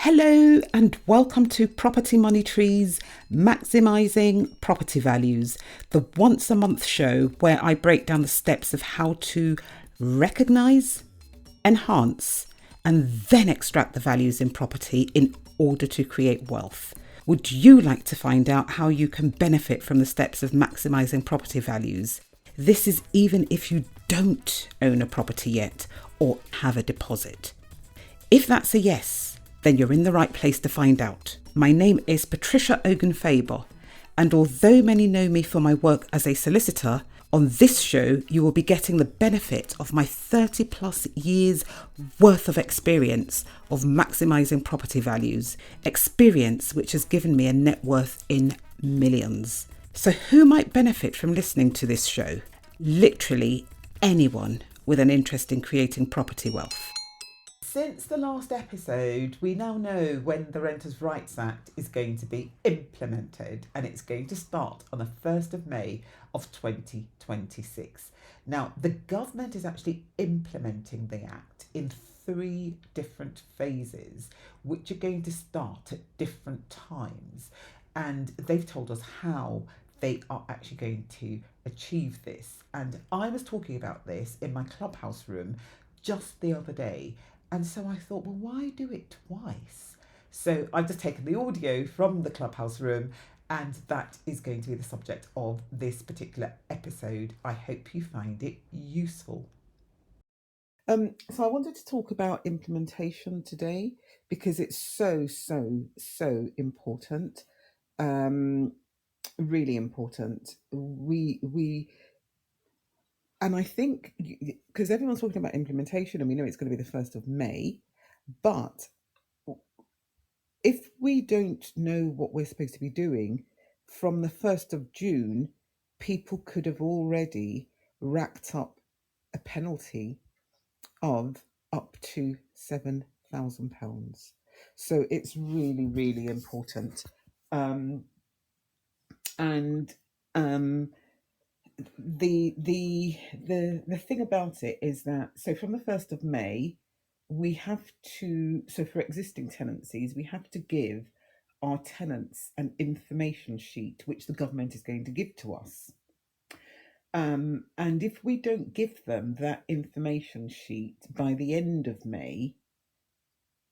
Hello and welcome to Property Money Trees Maximising Property Values, the once a month show where I break down the steps of how to recognise, enhance, and then extract the values in property in order to create wealth. Would you like to find out how you can benefit from the steps of maximising property values? This is even if you don't own a property yet or have a deposit. If that's a yes, then you're in the right place to find out. My name is Patricia Faber, and although many know me for my work as a solicitor, on this show you will be getting the benefit of my 30 plus years worth of experience of maximising property values, experience which has given me a net worth in millions. So who might benefit from listening to this show? Literally anyone with an interest in creating property wealth. Since the last episode, we now know when the Renters' Rights Act is going to be implemented, and it's going to start on the 1st of May of 2026. Now, the government is actually implementing the Act in 3 different phases, which are going to start at different times. And they've told us how they are actually going to achieve this. And I was talking about this in my clubhouse room just the other day. And so I thought, well, why do it twice? So I've just taken the audio from the clubhouse room, and that is going to be the subject of this particular episode. I hope you find it useful. So I wanted to talk about implementation today because it's so important. Really important. And I think, because everyone's talking about implementation and we know it's going to be the 1st of May, but if we don't know what we're supposed to be doing, from the 1st of June, people could have already racked up a penalty of up to £7,000. So it's really important. The thing about it is that, so from the 1st of May, we have to, so for existing tenancies, we have to give our tenants an information sheet which the government is going to give to us. And if we don't give them that information sheet by the end of May,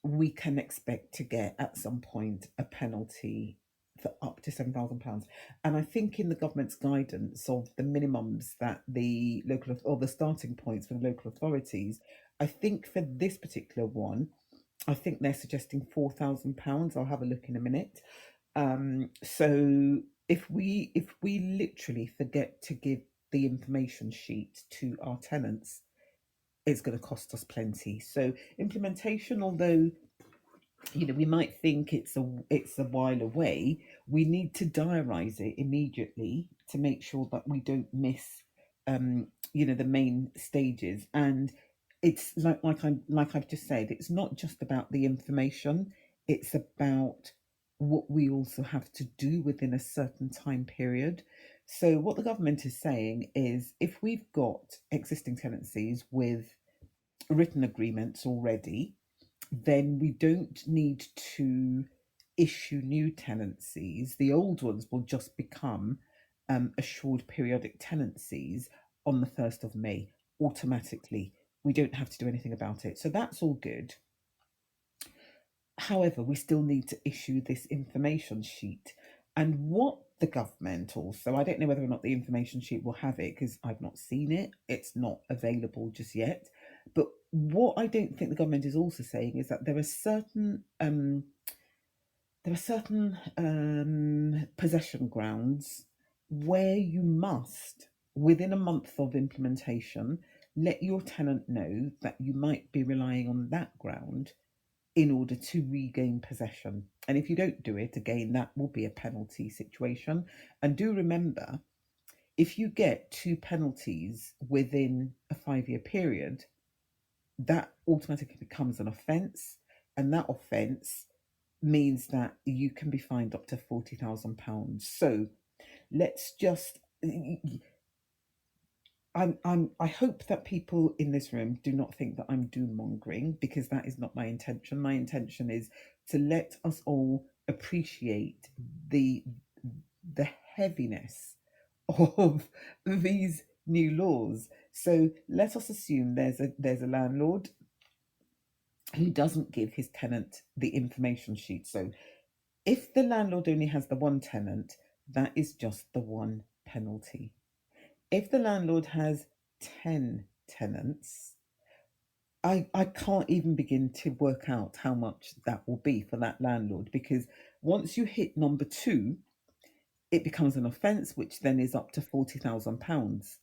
we can expect to get at some point a penalty for up to £7,000. And I think in the government's guidance of the minimums that the local, or the starting points for the local authorities, I think for this particular one, I think they're suggesting £4,000. I'll have a look in a minute. So if we literally forget to give the information sheet to our tenants, it's going to cost us plenty. So implementation, although we might think it's a while away, we need to diarise it immediately to make sure that we don't miss the main stages. And it's like I've just said, it's not just about the information, it's about what we also have to do within a certain time period. So what the government is saying is, if we've got existing tenancies with written agreements already, then we don't need to issue new tenancies. The old ones will just become assured periodic tenancies on the 1st of May automatically. We don't have to do anything about it. So that's all good. However, we still need to issue this information sheet. And what the government also, I don't know whether or not the information sheet will have it because I've not seen it. It's not available just yet. But what I don't think the government is also saying is that there are certain possession grounds where you must, within a month of implementation, let your tenant know that you might be relying on that ground in order to regain possession. And if you don't do it, again, that will be a penalty situation. And do remember, if you get 2 penalties within a 5-year period, that automatically becomes an offence. And that offence means that you can be fined up to £40,000. So let's just, I hope that people in this room do not think that I'm doom mongering, because that is not my intention. My intention is to let us all appreciate the the heaviness of these new laws. So let us assume there's a landlord who doesn't give his tenant the information sheet. So if the landlord only has the one tenant, that is just the one penalty. If the landlord has 10 tenants, I can't even begin to work out how much that will be for that landlord, because once you hit number two, it becomes an offence, which then is up to £40,000.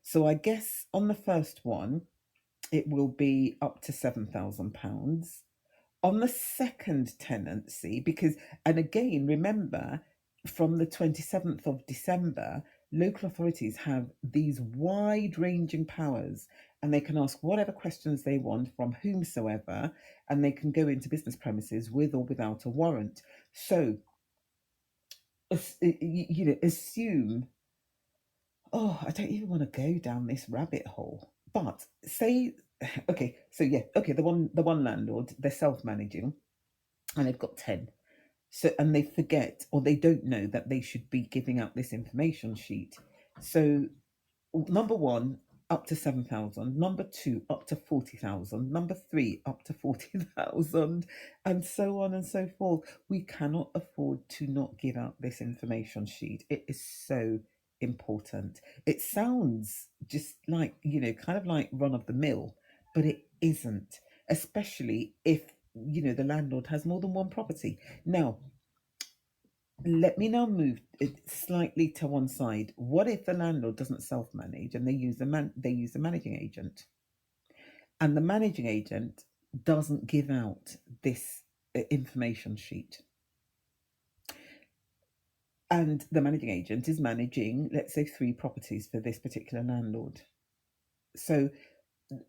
So I guess on the first one, it will be up to £7,000. On the second tenancy, because, and again, remember, from the 27th of December, local authorities have these wide ranging powers, and they can ask whatever questions they want from whomsoever, and they can go into business premises with or without a warrant. So, assume, oh, I don't even want to go down this rabbit hole, but say, okay, so yeah, okay, the one landlord, they're self-managing and they've got 10. So, and they forget or they don't know that they should be giving out this information sheet. So number one, up to 7,000. Number two, up to 40,000. Number three, up to 40,000, and so on and so forth. We cannot afford to not give out this information sheet. It is so important. It sounds just like, kind of like run of the mill, but it isn't, especially if, the landlord has more than one property. Now, let me now move it slightly to one side. What if the landlord doesn't self-manage and they use a managing agent, and the managing agent doesn't give out this information sheet, and the managing agent is managing, let's say, three properties for this particular landlord. So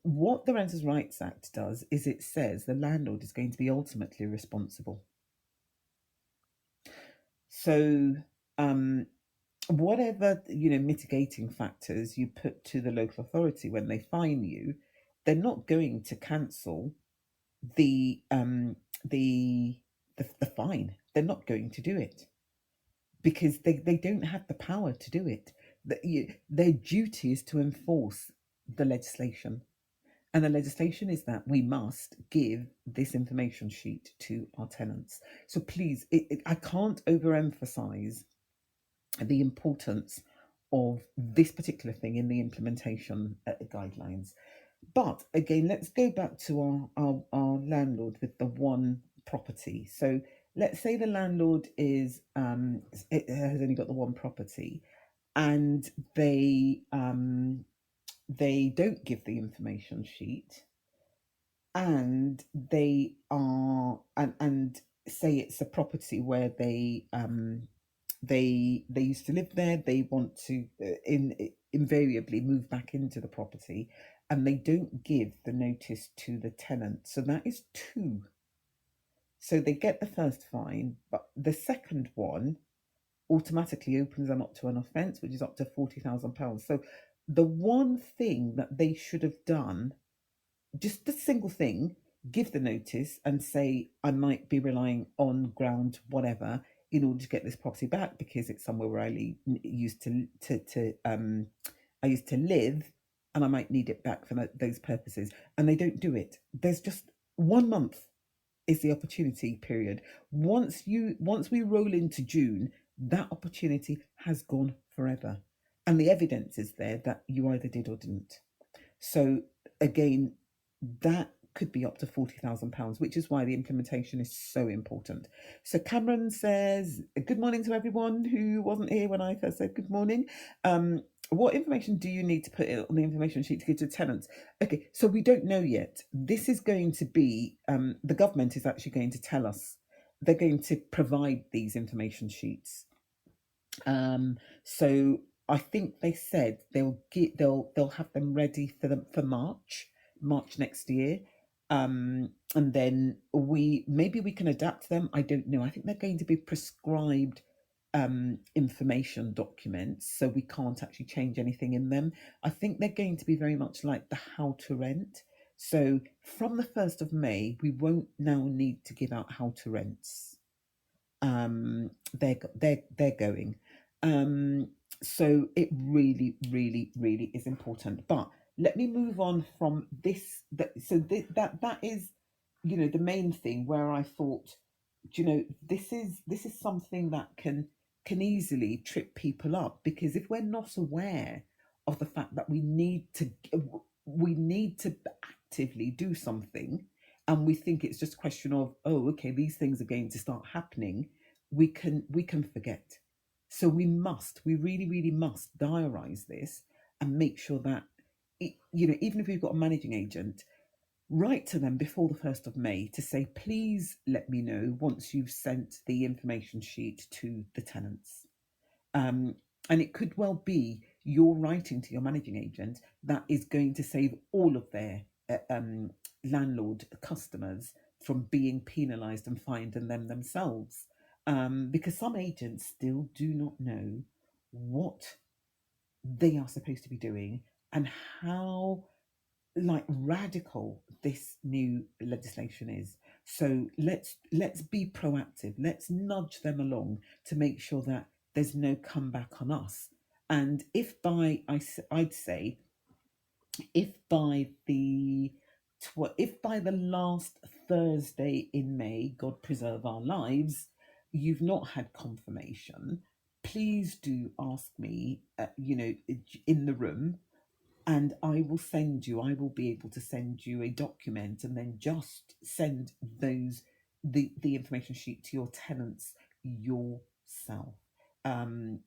what the Renters' Rights Act does is it says the landlord is going to be ultimately responsible. So whatever mitigating factors you put to the local authority when they fine you, they're not going to cancel the the fine. They're not going to do it, because they don't have the power to do it. Their duty is to enforce the legislation, and the legislation is that we must give this information sheet to our tenants. So please, I can't overemphasize the importance of this particular thing in the implementation guidelines. But again, let's go back to our landlord with the one property. So let's say the landlord has only got the one property, and they don't give the information sheet, and and say it's a property where they used to live there. They want to invariably move back into the property, and they don't give the notice to the tenant. So that is two. So they get the first fine, but the second one automatically opens them up to an offence, which is up to £40,000. So the one thing that they should have done, just a single thing, give the notice and say, I might be relying on ground whatever in order to get this property back, because it's somewhere where used to live, and I might need it back for those purposes. And they don't do it. There's just 1 month is the opportunity period. Once we roll into June, that opportunity has gone forever, and the evidence is there that you either did or didn't. So again, that could be up to £40,000, which is why the implementation is so important. So Cameron says, good morning to everyone who wasn't here when I first said good morning. What information do you need to put on the information sheet to give to tenants? Okay, so we don't know yet. This is going to be, the government is actually going to tell us. They're going to provide these information sheets. So I think they said they'll have them ready for March next year. And then we can adapt them. I don't know. I think they're going to be prescribed information documents, so we can't actually change anything in them. I think they're going to be very much like the how to rent. So from the 1st of May, we won't now need to give out how to rents. They're going. Um, so it really, really, really is important. But let me move on from this. That is, the main thing where I thought, this is something that can easily trip people up, because if we're not aware of the fact that we need to actively do something, and we think it's just a question of, oh, okay, these things are going to start happening, we can forget. So we really, really must diarize this and make sure that even if we've got a managing agent, write to them before the 1st of May to say, please let me know once you've sent the information sheet to the tenants. Um, and it could well be you're writing to your managing agent that is going to save all of their landlord customers from being penalised and fined, and them themselves. Because some agents still do not know what they are supposed to be doing, and how like radical this new legislation is. So let's be proactive. Let's nudge them along to make sure that there's no comeback on us. And I'd say, if by the if by the last Thursday in May, God preserve our lives, you've not had confirmation, please do ask me, in the room, and I will be able to send you a document, and then just send the information sheet to your tenants yourself. Even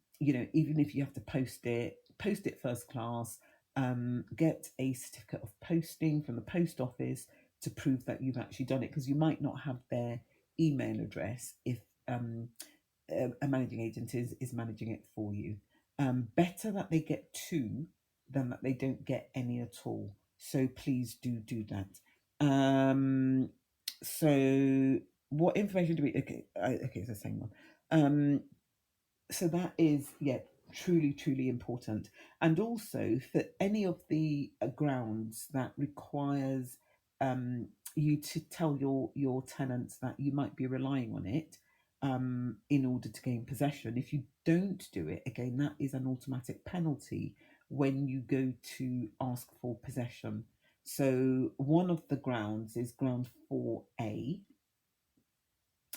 if you have to post it first class, get a certificate of posting from the post office to prove that you've actually done it, because you might not have their email address if a managing agent is managing it for you. Better that they get two than that they don't get any at all. So please do that. So what information do we? Okay, okay, it's the same one. So that is, yeah, truly, truly important. And also for any of the grounds that requires you to tell your tenants that you might be relying on it in order to gain possession. If you don't do it, again, that is an automatic penalty when you go to ask for possession. So one of the grounds is ground 4A,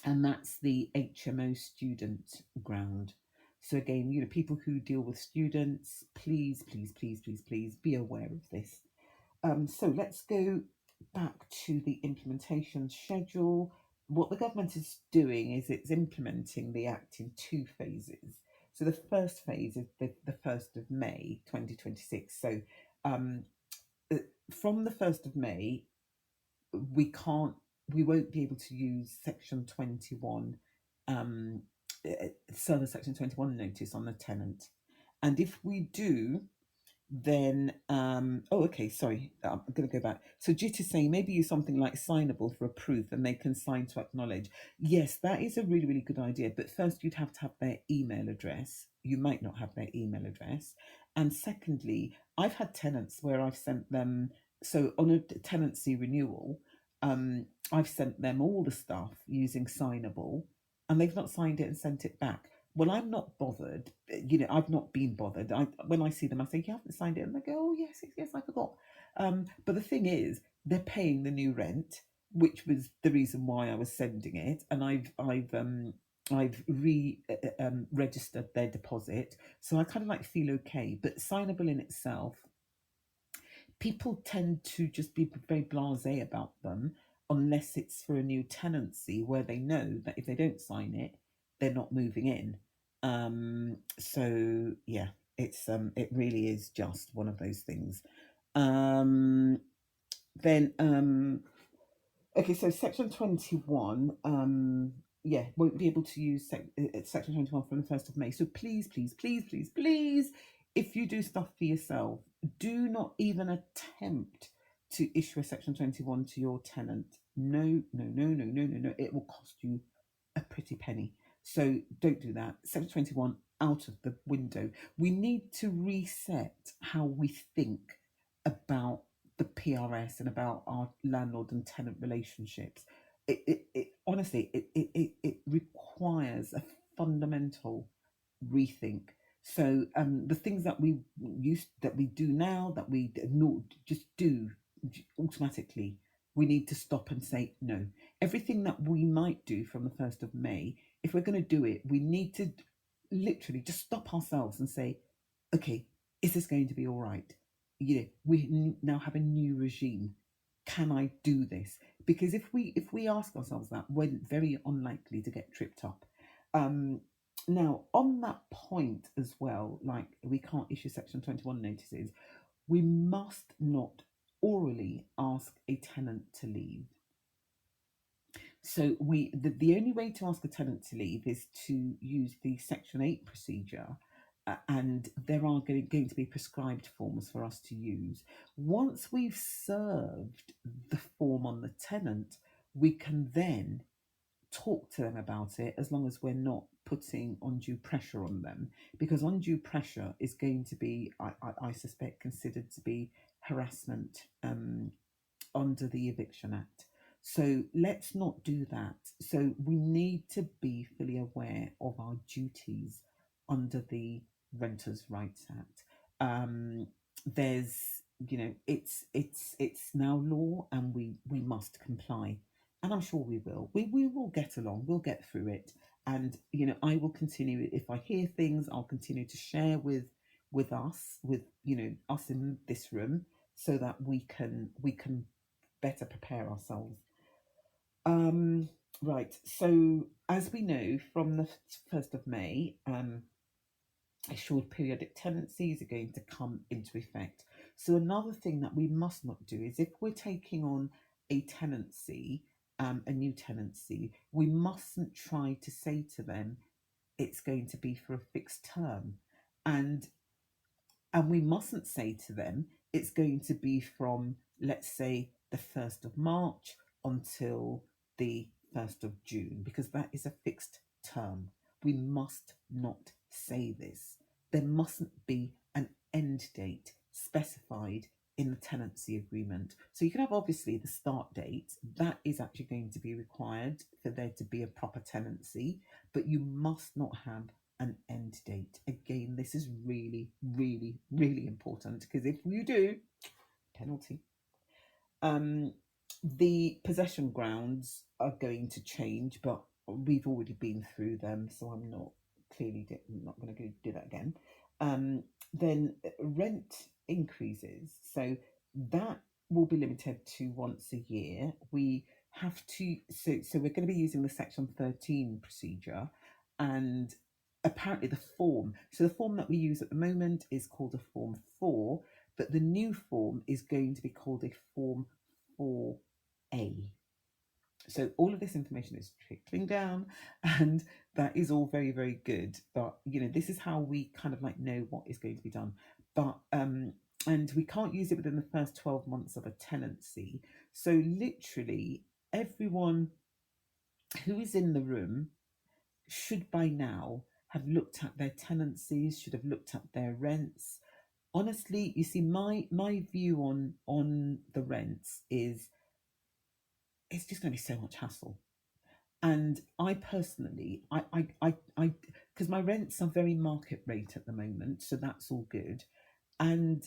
and that's the HMO student ground. So again, people who deal with students, please, please, please, please, please be aware of this. So let's go back to the implementation schedule. What the government is doing is it's implementing the Act in two phases. So the first phase is the 1st of May 2026. So um, from the 1st of May, we can't we won't be able to use section 21, serve a section 21 notice on the tenant. And if we do, then okay, sorry, I'm going to go back. So Jit is saying maybe use something like signable for a proof, and they can sign to acknowledge. Yes, that is a really, really good idea, but first you'd have to have their email address. You might not have their email address. And secondly, I've had tenants where I've sent them, so on a tenancy renewal, I've sent them all the stuff using signable, and they've not signed it and sent it back. Well, I'm not bothered. I've not been bothered. When I see them, I think, you haven't signed it, and they go, oh yes, yes, yes, I forgot. But the thing is, they're paying the new rent, which was the reason why I was sending it, and I've registered their deposit, so I kind of like feel okay. But signable in itself, people tend to just be very blasé about them, unless it's for a new tenancy where they know that if they don't sign it, they're not moving in. So yeah, it really is just one of those things. Um, then Okay, so section 21, yeah, won't be able to use section 21 from the 1st of May. So please, please, please, please, please, if you do stuff for yourself, do not even attempt to issue a section 21 to your tenant. No, no, no, no, no, no, no. It will cost you a pretty penny. So don't do that. Section 21 out of the window. We need to reset how we think about the PRS and about our landlord and tenant relationships. It honestly, it requires a fundamental rethink. So the things that we do now, that we not just do automatically, we need to stop and say no. Everything that we might do from the 1st of May, if we're going to do it, we need to literally just stop ourselves and say, okay, is this going to be all right? We now have a new regime. Can I do this? Because if we ask ourselves that, we're very unlikely to get tripped up. Um, Now, on that point as well, like we can't issue Section 21 notices, we must not orally ask a tenant to leave. So the only way to ask a tenant to leave is to use the Section 8 procedure, and there are going to be prescribed forms for us to use. Once we've served the form on the tenant, we can then talk to them about it, as long as we're not putting undue pressure on them, because undue pressure is going to be, I suspect, considered to be harassment under the Eviction Act. So let's not do that. So we need to be fully aware of our duties under the Renters' Rights Act. There's, it's now law, and we must comply. And I'm sure we will. We will get along. We'll get through it. And I will continue. If I hear things, I'll continue to share with us, with us in this room, so that we can better prepare ourselves. Right. So as we know, from the 1st of May, assured periodic tenancies are going to come into effect. So another thing that we must not do is, if we're taking on a tenancy, a new tenancy, we mustn't try to say to them it's going to be for a fixed term. And we mustn't say to them it's going to be from, let's say, the 1st of March until the 1st of June, because that is a fixed term. We must not say this. There mustn't be an end date specified in the tenancy agreement. So you can have, obviously, the start date. That is actually going to be required for there to be a proper tenancy, but you must not have an end date. Again, this is really, really, really important, because if you do, penalty. Um, the possession grounds are going to change, but we've already been through them, so I'm not not going to do that again. Then rent increases, so that will be limited to once a year. We have to, so we're going to be using the Section 13 procedure, and apparently the form that we use at the moment is called a Form 4, but the new form is going to be called a Form 4A. So all of this information is trickling down, and that is all very, very good. But this is how we kind of like know what is going to be done. But and we can't use it within the first 12 months of a tenancy. So literally everyone who is in the room should by now have looked at their tenancies, should have looked at their rents. Honestly, you see, my view on the rents is, it's just going to be so much hassle. And I personally, I because my rents are very market rate at the moment, so that's all good. And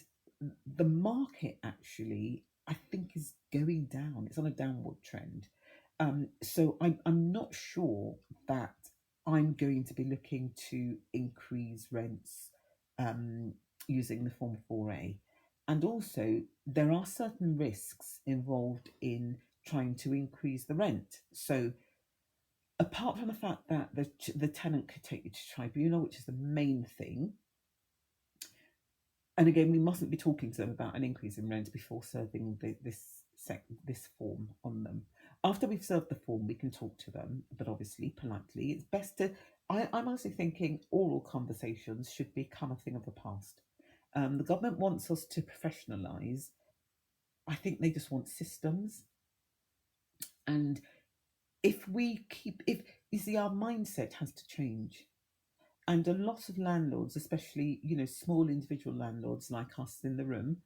the market, actually, I think, is going down. It's on a downward trend. So I'm not sure that I'm going to be looking to increase rents um, using the Form 4A. And also, there are certain risks involved in trying to increase the rent. So apart from the fact that the tenant could take you to tribunal, which is the main thing, and again, we mustn't be talking to them about an increase in rent before serving this form on them. After we've served the form, we can talk to them, but obviously politely. It's best to. I'm honestly thinking oral conversations should become a thing of the past. The government wants us to professionalise. I think they just want systems, and if we keep You see, our mindset has to change. And a lot of landlords, especially small individual landlords like us in the room,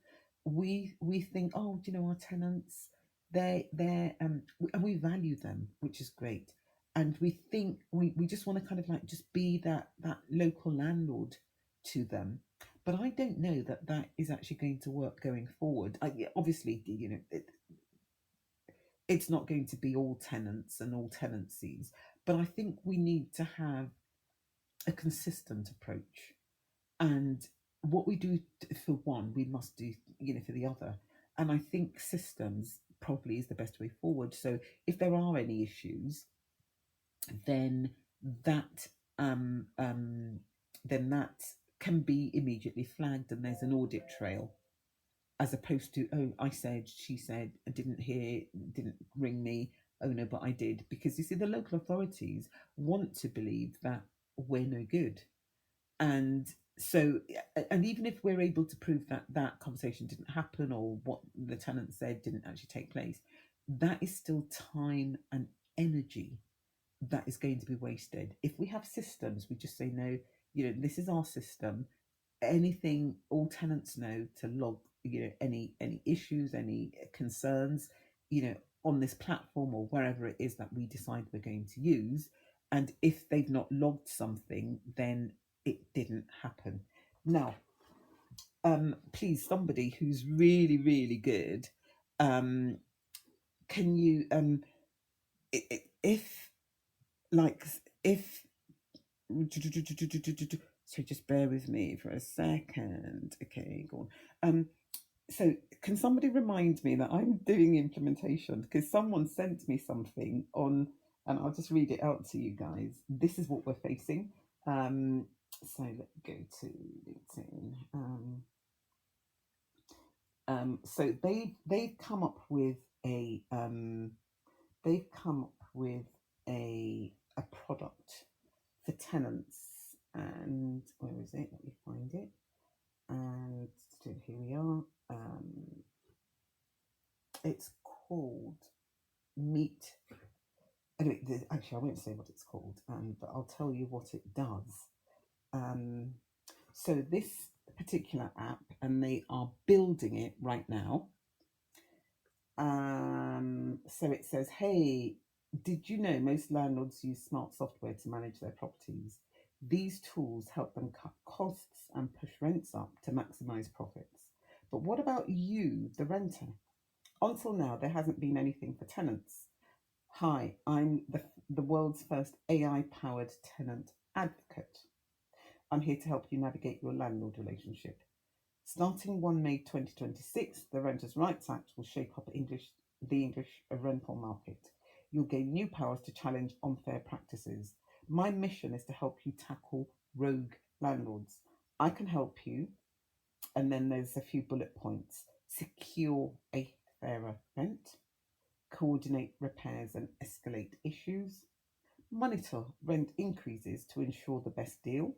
we think, oh, our tenants, and we value them, which is great. And we think we just want to kind of like just be that local landlord to them. But I don't know that that is actually going to work going forward. Yeah, obviously, it's not going to be all tenants and all tenancies, but I think we need to have a consistent approach. And what we do for one, we must do, for the other. And I think systems probably is the best way forward. So if there are any issues, then that um, um, then that can be immediately flagged, and there's an audit trail, as opposed to, oh, I said, she said, I didn't hear, didn't ring me, oh no, but I did. Because you see, the local authorities want to believe that we're no good. And so, and even if we're able to prove that that conversation didn't happen, or what the tenant said didn't actually take place, that is still time and energy that is going to be wasted. If we have systems, we just say, no, this is our system. Anything, all tenants know to log, any issues, any concerns, on this platform or wherever it is that we decide we're going to use. And if they've not logged something, then it didn't happen. Now, please, somebody who's really, really good, can you, if like if so just bear with me for a second. Okay, go on. So can somebody remind me that I'm doing implementation, because someone sent me something on, and I'll just read it out to you guys. This is what we're facing. So let's go to LinkedIn. So they've come up with a product for tenants. And where is it? Let me find it. And here we are. It's called Meet. Anyway, actually, I won't say what it's called, but I'll tell you what it does. So this particular app, and they are building it right now. So it says, hey, did you know most landlords use smart software to manage their properties? These tools help them cut costs and push rents up to maximize profits. But what about you, the renter? Until now, there hasn't been anything for tenants. Hi, I'm the world's first AI-powered tenant advocate. I'm here to help you navigate your landlord relationship. Starting 1 May 2026, the Renters' Rights Act will shape up the English rental market. You'll gain new powers to challenge unfair practices. My mission is to help you tackle rogue landlords. I can help you, and then there's a few bullet points. Secure a fairer rent, coordinate repairs and escalate issues, monitor rent increases to ensure the best deal,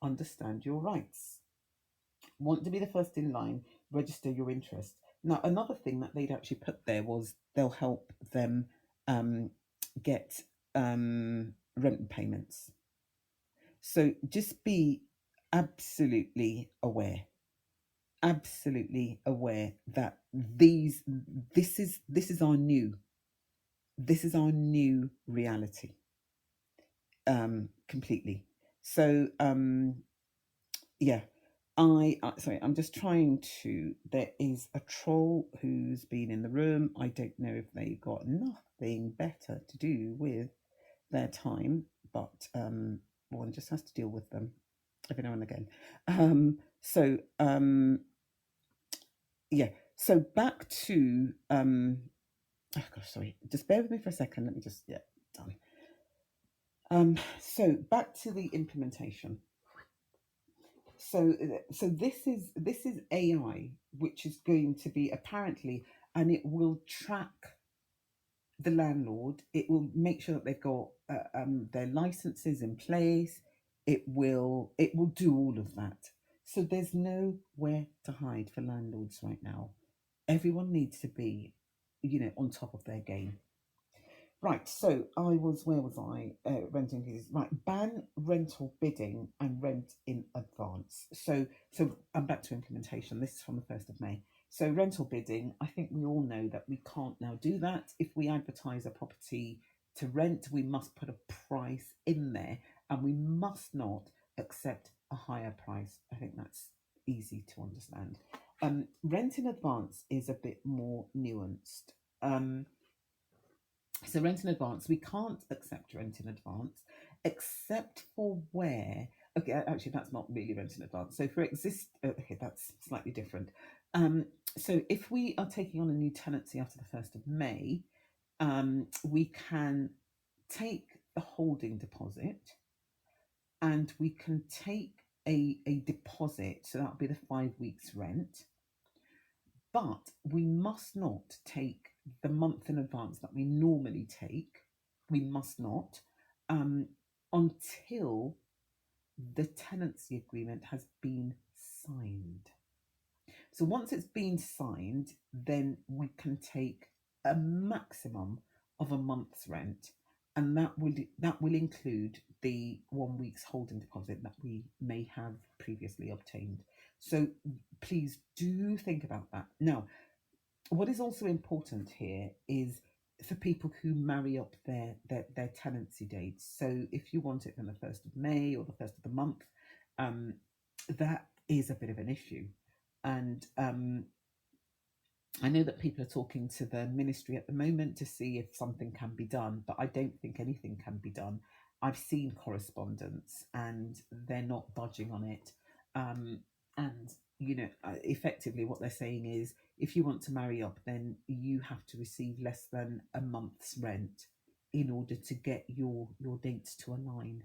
understand your rights. Want to be the first in line, register your interest. Now, another thing that they'd actually put there was they'll help them get rent payments. So just be absolutely aware that this is our new reality, completely. So yeah, sorry, I'm just trying to. There is a troll who's been in the room. I don't know if they've got nothing better to do with their time, but one just has to deal with them every now and again. Yeah. So back to oh gosh, sorry. Just bear with me for a second. Let me just done. So back to the implementation. So this is AI, which is going to be apparently, and it will track the landlord. It will make sure that they've got their licenses in place. It will do all of that. So there's nowhere to hide for landlords right now. Everyone needs to be, on top of their game. Right, so where was I? Renting pieces. Right, ban rental bidding and rent in advance. So I'm back to implementation. This is from the 1st of May. So rental bidding, I think we all know that we can't now do that. If we advertise a property to rent, we must put a price in there and we must not accept a higher price. I think that's easy to understand. Rent in advance is a bit more nuanced. So rent in advance, we can't accept rent in advance, except for where. Okay, actually, that's not really rent in advance. So for okay, that's slightly different. Um, so if we are taking on a new tenancy after the 1st of May, we can take the holding deposit, and we can take a deposit. So that'll be the 5 weeks rent, but we must not take the month in advance that we normally take. We must not, um, until the tenancy agreement has been signed. So once it's been signed, then we can take a maximum of a month's rent, and that will include the 1 week's holding deposit that we may have previously obtained. So please do think about that. Now, what is also important here is for people who marry up their tenancy dates. So if you want it from the 1st of May or the 1st of the month, um, that is a bit of an issue. And I know that people are talking to the ministry at the moment to see if something can be done, but I don't think anything can be done. I've seen correspondence and they're not budging on it. And, effectively what they're saying is if you want to marry up, then you have to receive less than a month's rent in order to get your dates to align.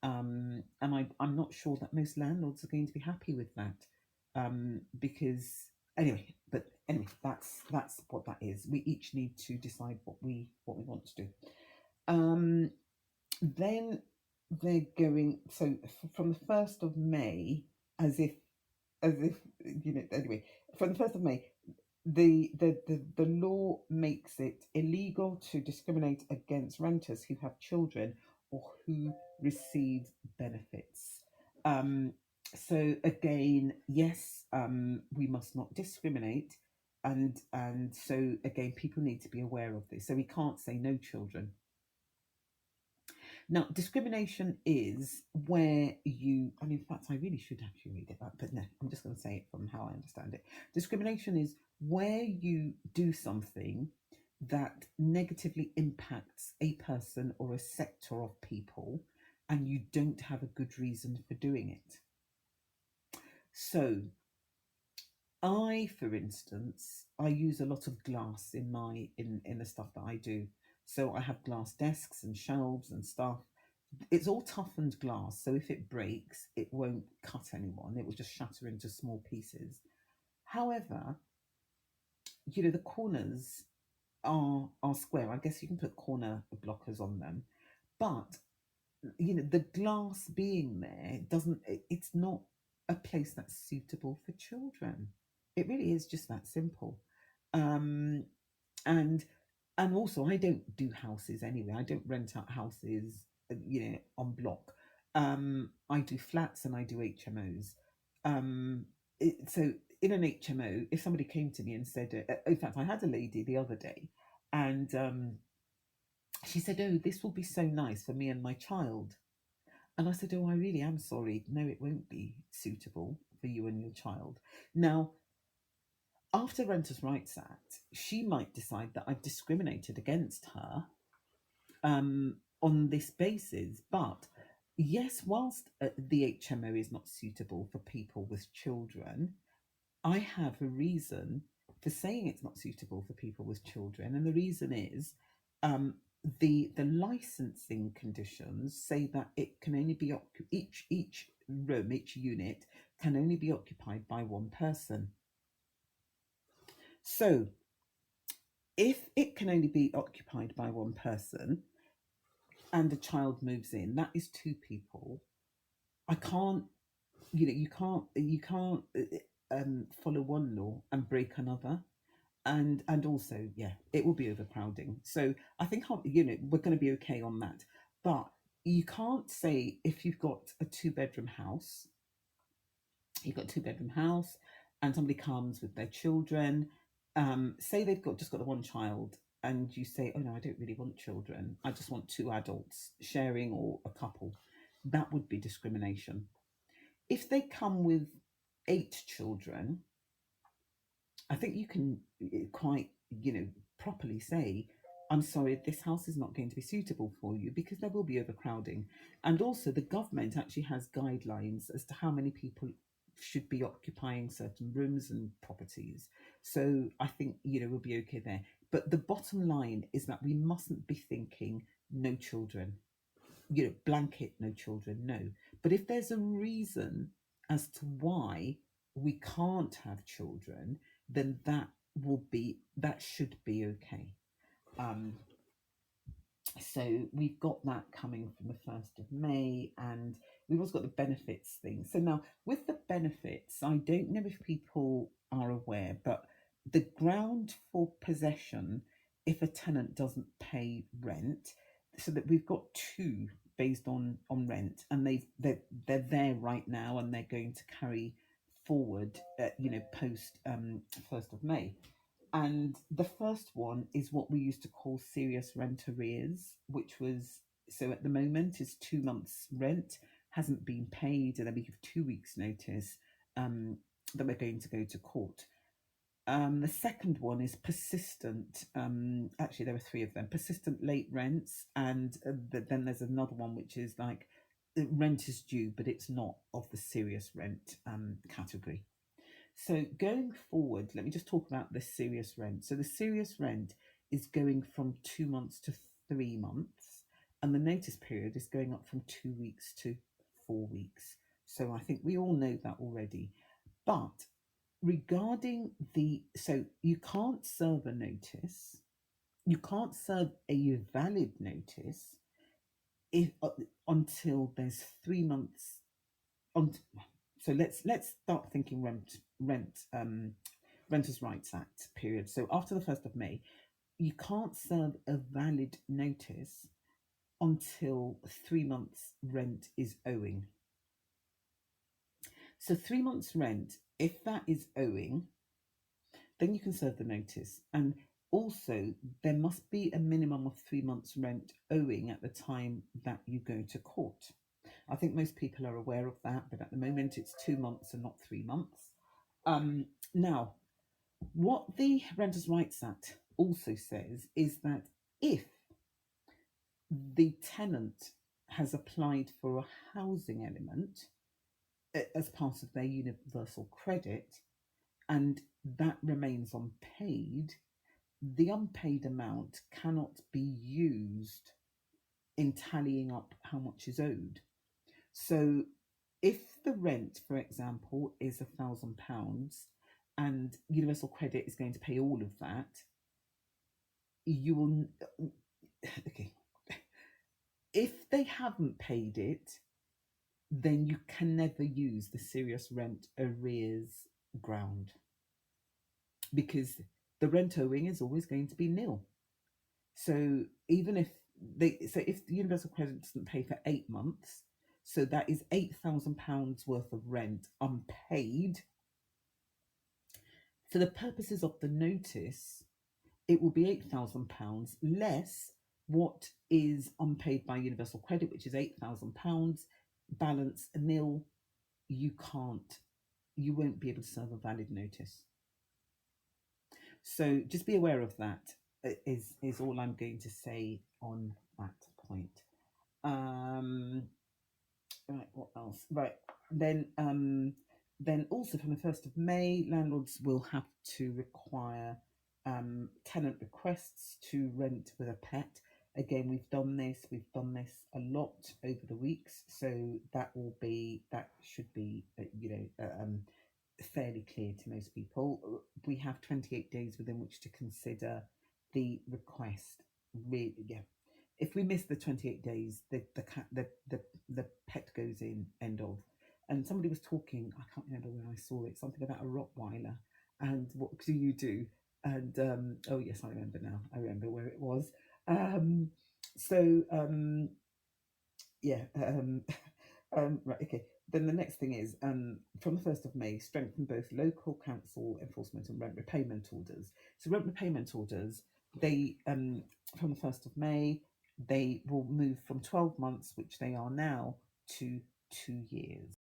And I'm not sure that most landlords are going to be happy with that, because anyway, that's what that is. We each need to decide what we want to do. Um, then they're going from the 1st of May, as if anyway, from the 1st of May, the law makes it illegal to discriminate against renters who have children or who receive benefits. Um, so again, yes, we must not discriminate, and so again, people need to be aware of this. So we can't say no children. Now, discrimination is where and in fact, I really should actually read it, but no, I'm just going to say it from how I understand it. Discrimination is where you do something that negatively impacts a person or a sector of people, and you don't have a good reason for doing it. So, for instance, I use a lot of glass in the stuff that I do. So I have glass desks and shelves and stuff. It's all toughened glass, so if it breaks, it won't cut anyone. It will just shatter into small pieces. However, the corners are square. I guess you can put corner blockers on them, but the glass being there doesn't. It's not a place that's suitable for children. It really is just that simple. Um, and and also, I don't do houses anyway. I don't rent out houses, on block. I do flats and I do HMOs. So in an HMO, if somebody came to me and said, in fact, I had a lady the other day, and she said, "Oh, this will be so nice for me and my child." And I said, "Oh, I really am sorry. No, it won't be suitable for you and your child." Now, after Renters' Rights Act, she might decide that I've discriminated against her, on this basis. But yes, whilst the HMO is not suitable for people with children, I have a reason for saying it's not suitable for people with children, and the reason is, the licensing conditions say that it can only be each room, each unit can only be occupied by one person. So if it can only be occupied by one person and a child moves in, that is two people. I can't, you can't follow one law and break another. And also, yeah, it will be overcrowding. So I think we're going to be okay on that. But you can't say, if you've got a 2 bedroom house, and somebody comes with their children, say they've just got the one child, and you say, oh no, I don't really want children, I just want two adults sharing, or a couple. That would be discrimination. If they come with 8 children, I think you can quite, properly say, I'm sorry, this house is not going to be suitable for you, because there will be overcrowding. And also, the government actually has guidelines as to how many people should be occupying certain rooms and properties. So I think, we'll be okay there. But the bottom line is that we mustn't be thinking no children, blanket no children, no. But if there's a reason as to why we can't have children, then that should be okay. Um, so we've got that coming from the 1st of May, and we've also got the benefits thing. So now, with the benefits, I don't know if people are aware, but the ground for possession, if a tenant doesn't pay rent, so that we've got two based on rent, and they're there right now, and they're going to carry forward, post 1st of May. And the first one is what we used to call serious rent arrears, which was, so at the moment is 2 months' rent hasn't been paid, and then we give 2 weeks' notice, that we're going to go to court. The second one is persistent. Actually, there are three of them: persistent late rents, and then there's another one which is like, rent is due, but it's not of the serious rent category. So going forward, let me just talk about the serious rent. So the serious rent is going from 2 months to 3 months, and the notice period is going up from 2 weeks to 4 weeks. So I think we all know that already. But regarding so you can't serve a notice, you can't serve a valid notice if until there's 3 months on. So let's start thinking Renters' Rights Act period. So after the 1st of May, you can't serve a valid notice until 3 months rent is owing. So 3 months rent, if that is owing, then you can serve the notice. And also, there must be a minimum of 3 months rent owing at the time that you go to court. I think most people are aware of that, but at the moment it's 2 months and not 3 months. Now, what the Renters' Rights Act also says is that if the tenant has applied for a housing element as part of their universal credit, and that remains unpaid, the unpaid amount cannot be used in tallying up how much is owed. So if the rent, for example, is £1,000, and universal credit is going to pay all of that, you will okay, if they haven't paid it, then you can never use the serious rent arrears ground, because the rent owing is always going to be nil. So even if if the universal credit doesn't pay for 8 months, so that is £8,000 worth of rent unpaid. For the purposes of the notice, it will be £8,000 less what is unpaid by universal credit, which is £8,000, balance nil. You won't be able to serve a valid notice. So just be aware of that, is all I'm going to say on that point. Right, what else? Right, then also from the 1st of May, landlords will have to require tenant requests to rent with a pet. Again, we've done this a lot over the weeks, so that should be fairly clear to most people. We have 28 days within which to consider the request. Really, yeah. If we miss the 28 days, the pet goes in, end of. And somebody was talking, I can't remember where I saw it, something about a Rottweiler. And what do you do? And oh yes, I remember now. I remember where it was. Um, so yeah. Right. Okay. Then the next thing is from the 1st of May, strengthen both local council enforcement and rent repayment orders. So rent repayment orders, they from the 1st of May, they will move from 12 months, which they are now, to 2 years.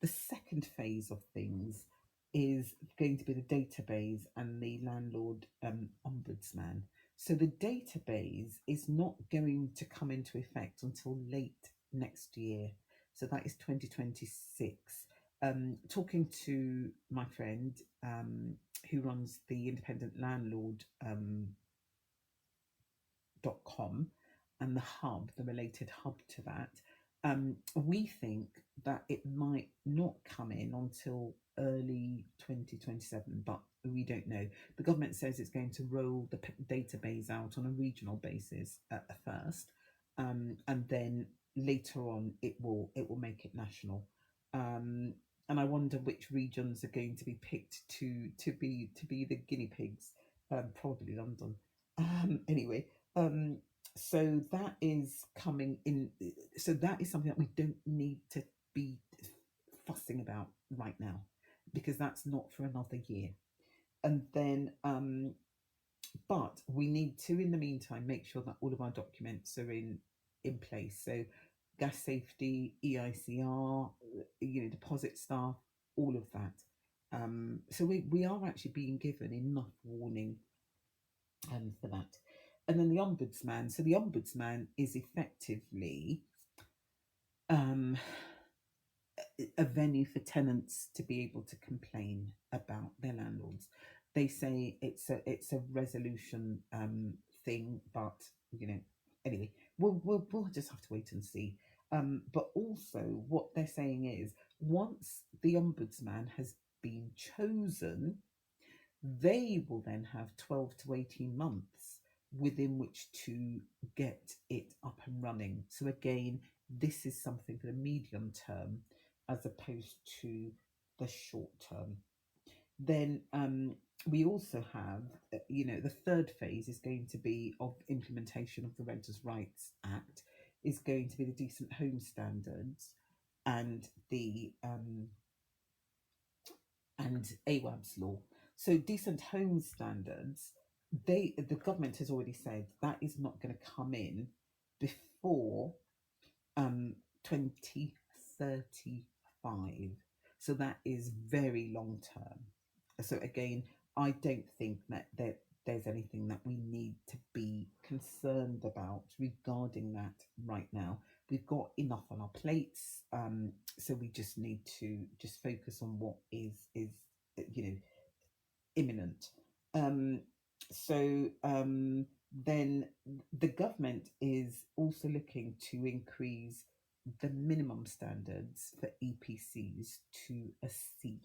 The second phase of things is going to be the database and the landlord ombudsman. So the database is not going to come into effect until late next year. So that is 2026. Talking to my friend who runs the independent landlord .com and the hub, the related hub to that, we think that it might not come in until early 2027, but we don't know. The government says it's going to roll the database out on a regional basis at first, and then later on it will make it national. Um, and I wonder which regions are going to be picked to be the guinea pigs. Probably London. Anyway, um, so that is coming in. So that is something that we don't need to be fussing about right now, because that's not for another year. And then, but we need to, in the meantime, make sure that all of our documents are in place. So, gas safety, EICR, deposit staff, all of that. So we are actually being given enough warning for that. And then the ombudsman. So the ombudsman is effectively um, a venue for tenants to be able to complain about their landlords. They say it's a resolution thing, but anyway, we'll just have to wait and see. But also, what they're saying is, once the ombudsman has been chosen, they will then have 12 to 18 months within which to get it up and running. So, again, this is something for the medium term as opposed to the short term. Then we also have, the third phase is going to be of implementation of the Renters' Rights Act, is going to be the Decent Home Standards and and AWAB's law. So decent home standards, the government has already said that is not going to come in before 2035. So that is very long term. So again, I don't think that there's anything that we need to be concerned about regarding that right now. We've got enough on our plates, so we just need to just focus on what is imminent. Um, then the government is also looking to increase the minimum standards for EPCs to a C,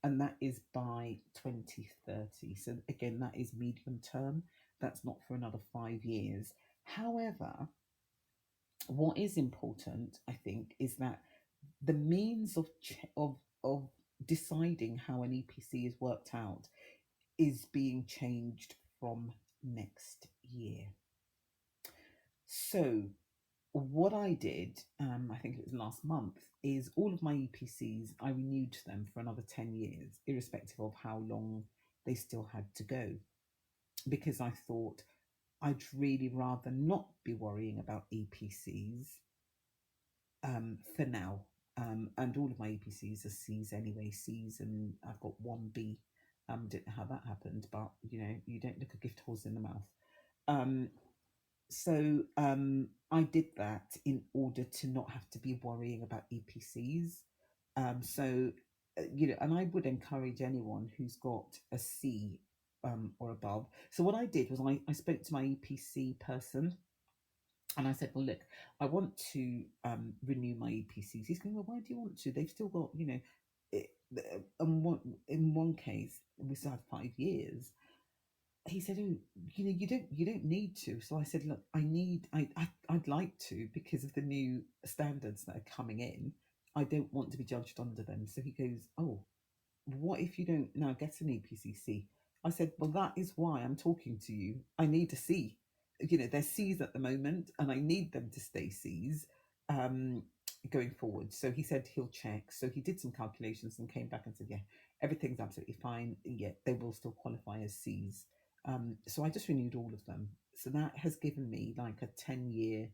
and that is by 2030. So, again, that is medium term, that's not for another 5 years. However, what is important, I think, is that the means of deciding how an EPC is worked out is being changed from next year. So what I did, I think it was last month, is all of my EPCs, I renewed them for another 10 years, irrespective of how long they still had to go, because I thought I'd really rather not be worrying about EPCs for now. And all of my EPCs are C's anyway, C's, and I've got one B. Don't know how that happened, but you don't look a gift horse in the mouth. So I did that in order to not have to be worrying about EPCs. And I would encourage anyone who's got a C or above. So what I did was I spoke to my EPC person, and I said, well, look, I want to renew my EPCs. He's going, well, why do you want to? They've still got, it, in one case, we still had 5 years. He said, oh, you don't need to. So I said, look, I'd like to, because of the new standards that are coming in. I don't want to be judged under them. So he goes, oh, what if you don't now get an EPCC? I said, well, that is why I'm talking to you. I need to see. They're C's at the moment, and I need them to stay C's um, going forward. So he said he'll check. So he did some calculations and came back and said, yeah, everything's absolutely fine. Yeah, they will still qualify as C's. So I just renewed all of them. So that has given me like a 10-year,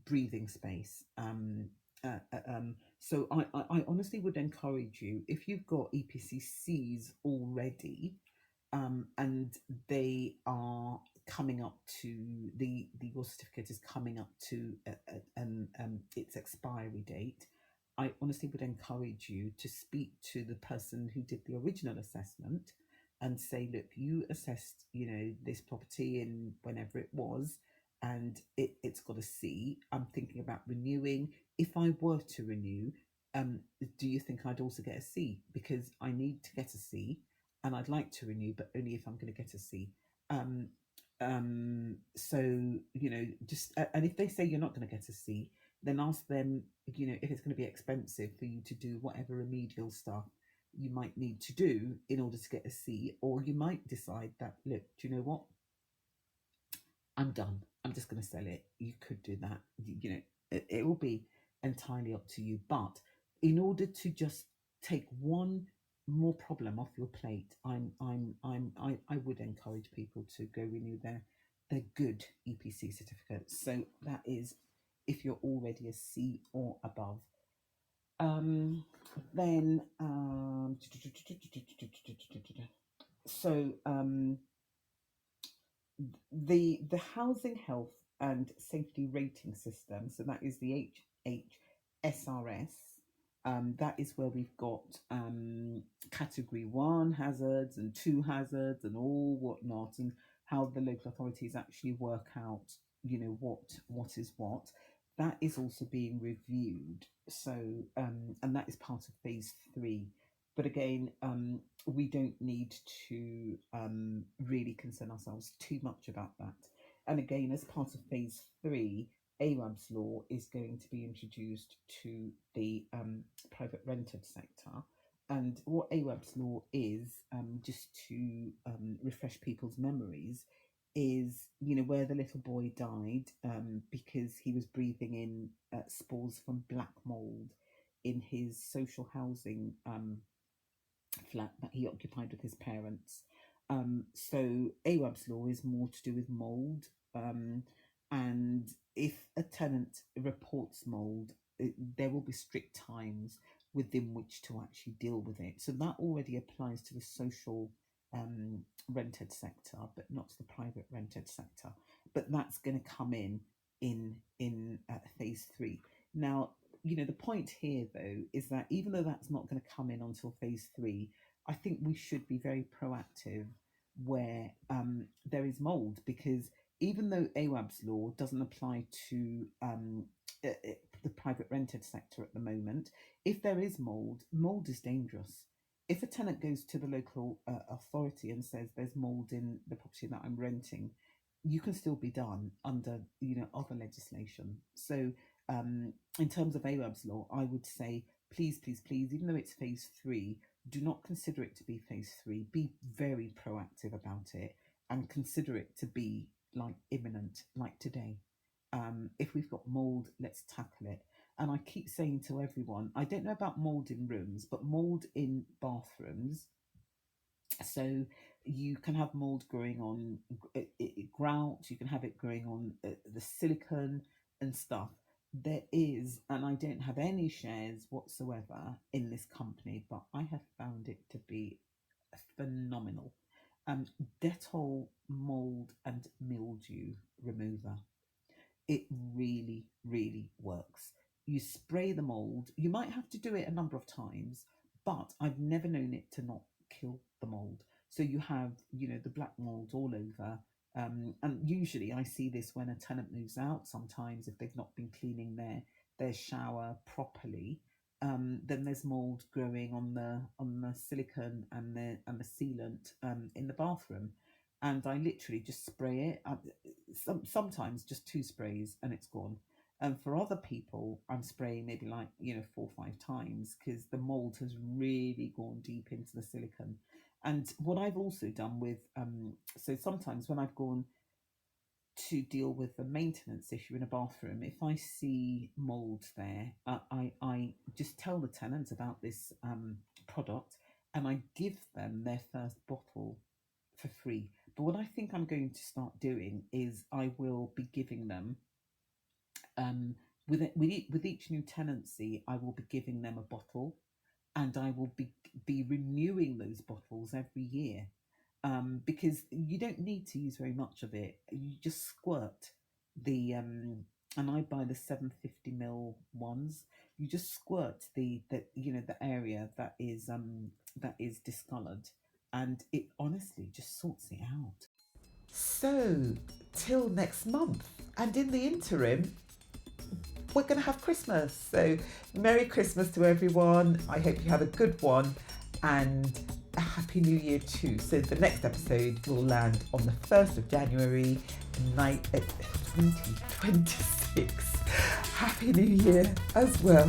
breathing space. So I honestly would encourage you, if you've got EPCCs already, and they are coming up to the your certificate is coming up to its expiry date. I honestly would encourage you to speak to the person who did the original assessment and say, look, you assessed, this property in whenever it was, and it's got a C. I'm thinking about renewing. If I were to renew, um, do you think I'd also get a C? Because I need to get a C, and I'd like to renew, but only if I'm going to get a C. Um, so just and if they say you're not going to get a C, then ask them, if it's going to be expensive for you to do whatever remedial stuff you might need to do in order to get a C, or you might decide that, look, do you know what? I'm done. I'm just going to sell it. You could do that. It will be entirely up to you. But in order to just take one more problem off your plate, I would encourage people to go renew their good EPC certificates. So that is if you're already a C or above. Then so the housing health and safety rating system, so that is the HHSRS. That is where we've got category 1 hazards and 2 hazards and all whatnot, and how the local authorities actually work out, what is what. That is also being reviewed. So and that is part of phase 3. But again, we don't need to really concern ourselves too much about that. And again, as part of phase 3, AWAB's law is going to be introduced to the private rented sector. And what AWAB's law is, just to refresh people's memories, is, where the little boy died because he was breathing in spores from black mold in his social housing flat that he occupied with his parents. So AWAB's law is more to do with mould, and if a tenant reports mould, there will be strict times within which to actually deal with it. So that already applies to the social rented sector, but not to the private rented sector. But that's going to come in phase 3. Now, the point here, though, is that even though that's not going to come in until phase 3, I think we should be very proactive where there is mould, because even though AWAB's law doesn't apply to the private rented sector at the moment, if there is mould is dangerous. If a tenant goes to the local authority and says there's mould in the property that I'm renting, you can still be done under other legislation. So in terms of AWAB's law, I would say, please, please, please, even though it's phase 3, do not consider it to be phase 3. Be very proactive about it and consider it to be like imminent, like today. If we've got mould, let's tackle it. And I keep saying to everyone, I don't know about mould in rooms, but mould in bathrooms. So you can have mold growing on grout, you can have it growing on the silicon and stuff. There is, and I don't have any shares whatsoever in this company, but I have found it to be phenomenal. Um, Dettol mold and mildew remover. It really, really works. You spray the mold. You might have to do it a number of times, but I've never known it to not kill the mold. So you have, the black mold all over. And usually I see this when a tenant moves out. Sometimes if they've not been cleaning their shower properly, then there's mold growing on the silicone and the sealant in the bathroom, and I literally just spray it. Sometimes just 2 sprays and it's gone. And for other people, I'm spraying maybe like 4 or 5 times because the mold has really gone deep into the silicone. And what I've also done with, so sometimes when I've gone to deal with a maintenance issue in a bathroom, if I see mold there, I just tell the tenants about this product, and I give them their first bottle for free. But what I think I'm going to start doing is I will be giving them, with each new tenancy, I will be giving them a bottle, and I will be renewing those bottles every year, because you don't need to use very much of it. You just squirt the and I buy the 750 ml ones. You just squirt the area that is discoloured, and it honestly just sorts it out. So, till next month, and in the interim, we're going to have Christmas. So, Merry Christmas to everyone. I hope you have a good one, and a Happy New Year too. So, the next episode will land on the 1st of January, 2026. Happy New Year as well.